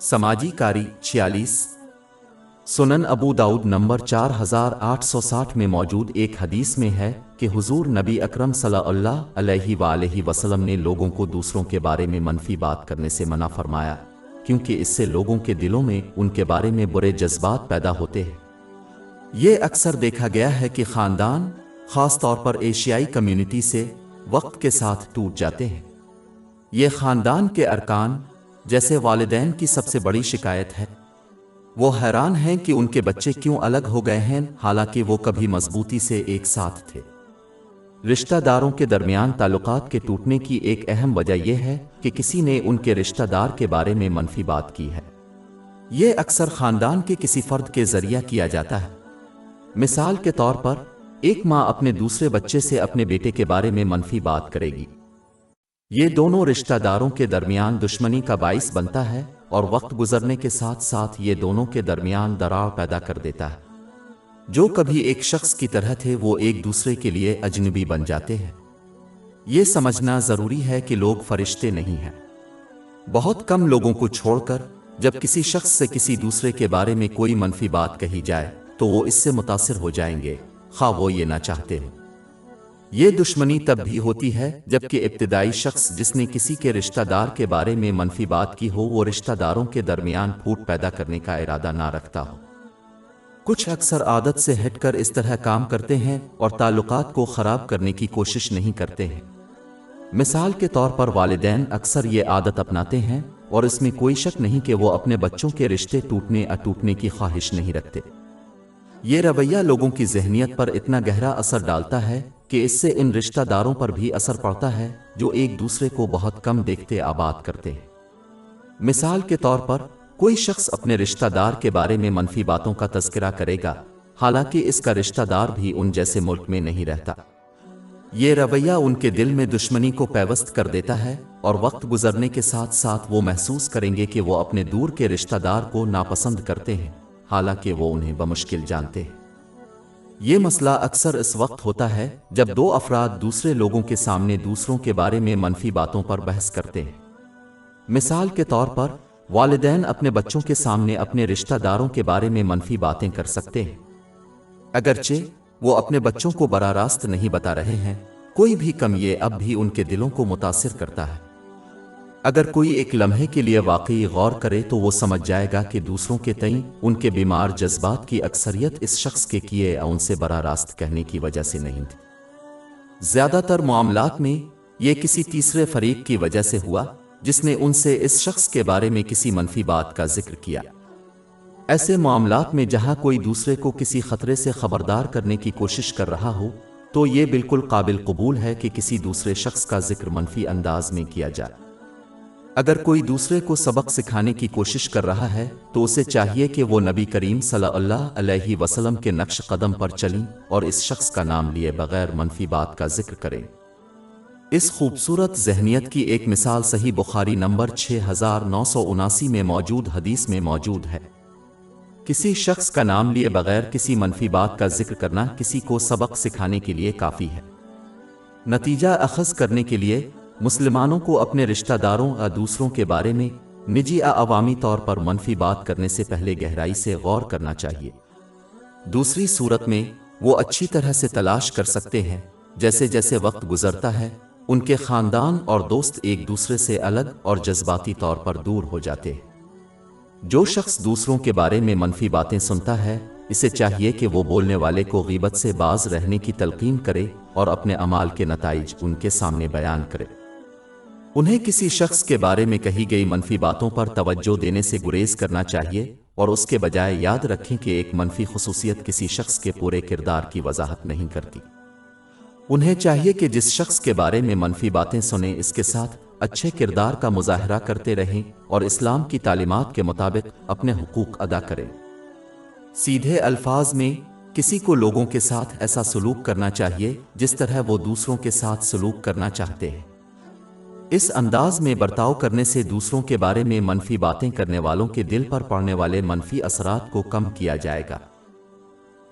समाजी कारी 46। सुनन अबू दाऊद नंबर 4860 में मौजूद एक हदीस में है कि हुजूर नबी अकरम सल्लल्लाहु अलैहि वसल्लम ने लोगों को दूसरों के बारे में मनफी बात करने से मना फरमाया, क्योंकि इससे लोगों के दिलों में उनके बारे में बुरे जज्बात पैदा होते हैं। ये अक्सर देखा गया है कि ख़ानदान, ख़ास तौर पर एशियाई कम्युनिटी से वक्त के साथ टूट जाते हैं। ये ख़ानदान के अरकान जैसे वालिदैन की सबसे बड़ी शिकायत है। वो हैरान हैं कि उनके बच्चे क्यों अलग हो गए हैं, हालांकि वो कभी मजबूती से एक साथ थे। रिश्तेदारों के दरमियान ताल्लुकात के टूटने की एक अहम वजह यह है कि किसी ने उनके रिश्तेदार के बारे में मनफी बात की है। ये अक्सर ख़ानदान के किसी फ़र्द के ज़रिया किया जाता है। मिसाल के तौर पर एक माँ अपने दूसरे बच्चे से अपने बेटे के बारे में मनफी बात करेगी। ये दोनों रिश्तेदारों के दरमियान दुश्मनी का बाइस बनता है और वक्त गुजरने के साथ साथ ये दोनों के दरमियान दरार पैदा कर देता है। जो कभी एक शख्स की तरह थे वो एक दूसरे के लिए अजनबी बन जाते हैं। ये समझना ज़रूरी है कि लोग फरिश्ते नहीं हैं। बहुत कम लोगों को छोड़कर जब किसी शख्स से किसी दूसरे के बारे में कोई मनफी बात कही जाए तो वो इससे मुतासिर हो जाएंगे, खा वो ये ना चाहते हो। ये दुश्मनी तब भी होती है जबकि इब्तिदाई शख्स जिसने किसी के रिश्तेदार के बारे में मनफी बात की हो वो रिश्तेदारों के दरमियान फूट पैदा करने का इरादा ना रखता हो। कुछ अक्सर आदत से हटकर इस तरह काम करते हैं और ताल्लुकात को ख़राब करने की कोशिश नहीं करते हैं। मिसाल के तौर पर वालिदैन अक्सर ये आदत अपनाते हैं और इसमें कोई शक नहीं कि वो अपने बच्चों के रिश्ते टूटने की ख्वाहिश नहीं रखते। ये रवैया लोगों की ज़हनियत पर इतना गहरा असर डालता है कि इससे इन रिश्तेदारों पर भी असर पड़ता है जो एक दूसरे को बहुत कम देखते आबाद करते हैं। मिसाल के तौर पर कोई शख्स अपने रिश्तेदार के बारे में मनफी बातों का तज़किरा करेगा, हालांकि इसका रिश्तेदार भी उन जैसे मुल्क में नहीं रहता। ये रवैया उनके दिल में दुश्मनी को पैवस्त कर देता है और वक्त गुजरने के साथ साथ वो महसूस करेंगे कि वो अपने दूर के रिश्तेदार को नापसंद करते हैं, हालांकि वो उन्हें बमुश्किल जानते हैं। ये मसला अक्सर इस वक्त होता है जब दो अफराद दूसरे लोगों के सामने दूसरों के बारे में मनफी बातों पर बहस करते हैं। मिसाल के तौर पर वालिदैन अपने बच्चों के सामने अपने रिश्तेदारों के बारे में मनफी बातें कर सकते हैं, अगरचे वो अपने बच्चों को बराह रास्त नहीं बता रहे हैं। कोई भी कम ये अब भी उनके दिलों को मुतासिर करता है। अगर कोई एक लम्हे के लिए वाकई गौर करे तो वो समझ जाएगा कि दूसरों के तईं उनके बीमार जज्बात की अक्सरियत इस शख्स के किए या उनसे बराह रास्त कहने की वजह से नहीं थी। ज़्यादातर मामलात में ये किसी तीसरे फरीक की वजह से हुआ जिसने उनसे इस शख्स के बारे में किसी मनफी बात का जिक्र किया। ऐसे मामलात में जहां कोई दूसरे को किसी खतरे से खबरदार करने की कोशिश कर रहा हो तो ये बिल्कुल काबिल कबूल है कि किसी दूसरे शख्स का जिक्र मनफी अंदाज में किया जाए। अगर कोई दूसरे को सबक सिखाने की कोशिश कर रहा है तो उसे चाहिए कि वो नबी करीम सल्लल्लाहु अलैहि वसल्लम के नक्श कदम पर चलें और इस शख्स का नाम लिए बगैर मनफी बात का जिक्र करें। इस खूबसूरत ज़हनियत की एक मिसाल सही बुखारी नंबर 6979 में मौजूद हदीस में मौजूद है। किसी शख्स का नाम लिए बगैर किसी मनफी बात का जिक्र करना किसी को सबक सिखाने के लिए काफ़ी है। नतीजा अखज़ करने के लिए मुसलमानों को अपने रिश्तेदारों या दूसरों के बारे में निजी या अवामी तौर पर मनफी बात करने से पहले गहराई से गौर करना चाहिए। दूसरी सूरत में वो अच्छी तरह से तलाश कर सकते हैं जैसे जैसे वक्त गुजरता है उनके ख़ानदान और दोस्त एक दूसरे से अलग और जज्बाती तौर पर दूर हो जाते हैं। जो शख्स दूसरों के बारे में मनफी बातें सुनता है इसे चाहिए कि वो बोलने वाले को गीबत से बाज रहने की तलकीन करे और अपने अमाल के नताइज उनके सामने बयान करे। उन्हें किसी शख्स के बारे में कही गई मनफी बातों पर तवज्जो देने से गुरेज करना चाहिए और उसके बजाय याद रखें कि एक मनफी खुसूसियत किसी शख्स के पूरे किरदार की वजाहत नहीं करती। उन्हें चाहिए कि जिस शख्स के बारे में मनफी बातें सुने इसके साथ अच्छे किरदार का मुजाहरा करते रहें और इस्लाम की तालीमात के मुताबिक अपने हुकूक अदा करें। सीधे अल्फाज में किसी को लोगों के साथ ऐसा सलूक करना चाहिए जिस तरह वो दूसरों के साथ सलूक करना चाहते हैं। इस अंदाज में बर्ताव करने से दूसरों के बारे में मनफी बातें करने वालों के दिल पर पड़ने वाले मनफी असरात को कम किया जाएगा।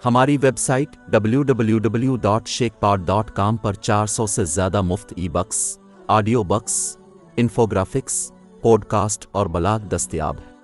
हमारी वेबसाइट www.sheikhpod.com पर 400 से ज़्यादा मुफ्त e-books, audio books, infographics, podcast और ब्लॉग दस्तयाब है।